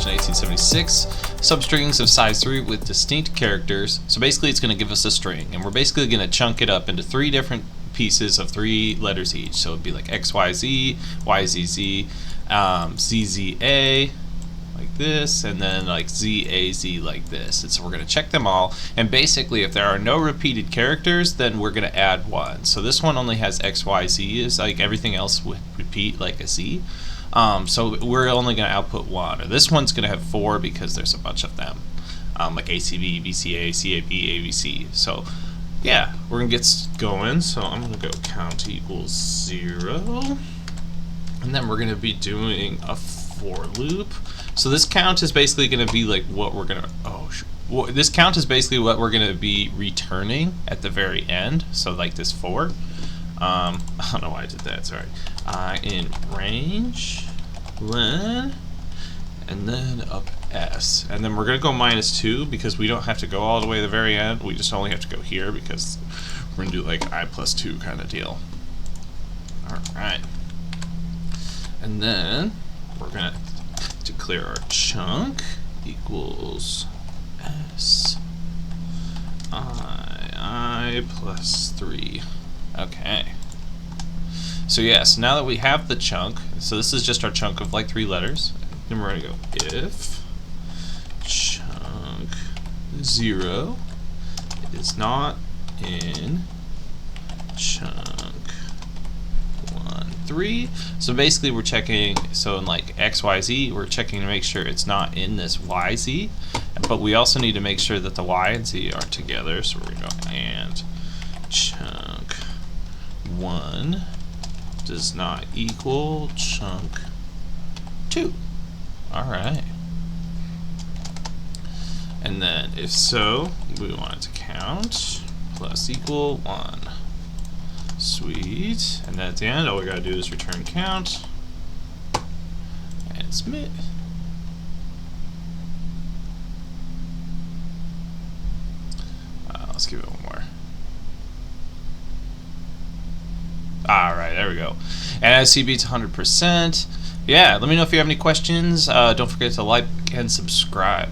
1976, substrings of size 3 with distinct characters. So basically it's going to give us a string, and we're basically going to chunk it up into 3 different pieces of 3 letters each. So it'd be like XYZ, YZZ, ZZA, like this, and then like ZAZ like this. And so we're going to check them all, and basically if there are no repeated characters, then we're going to add 1. So this one only has XYZ, is like everything else would repeat like a Z. So we're only going to output 1. Or this one's going to have 4 because there's a bunch of them, like ACB, BCA, CAB, ABC. So yeah, we're going to get going. So I'm going to go count equals 0, and then we're going to be doing a for loop. So this count is basically going to be like what we're going to, this count is basically what we're going to be returning at the very end. So like this 4. I don't know why I did that, sorry. In range, len, and then up S. And then we're going to go -2 because we don't have to go all the way to the very end. We just only have to go here because we're going to do like I plus 2 kind of deal. Alright. And then we're going to declare our chunk equals S I plus 3. Okay. So yes, now that we have the chunk, so this is just our chunk of like 3 letters. Then we're going to go if chunk 0 is not in chunk 1, 3. So basically we're checking, so in like XYZ, we're checking to make sure it's not in this YZ, but we also need to make sure that the Y and Z are together. So we're going to go and chunk 1 does not equal chunk 2. Alright. And then if so, we want it to count plus equal 1. Sweet. And then at the end, all we gotta do is return count and submit. Let's give it one more. Alright, there we go. And as C beats 100%. Yeah, let me know if you have any questions. Don't forget to like and subscribe.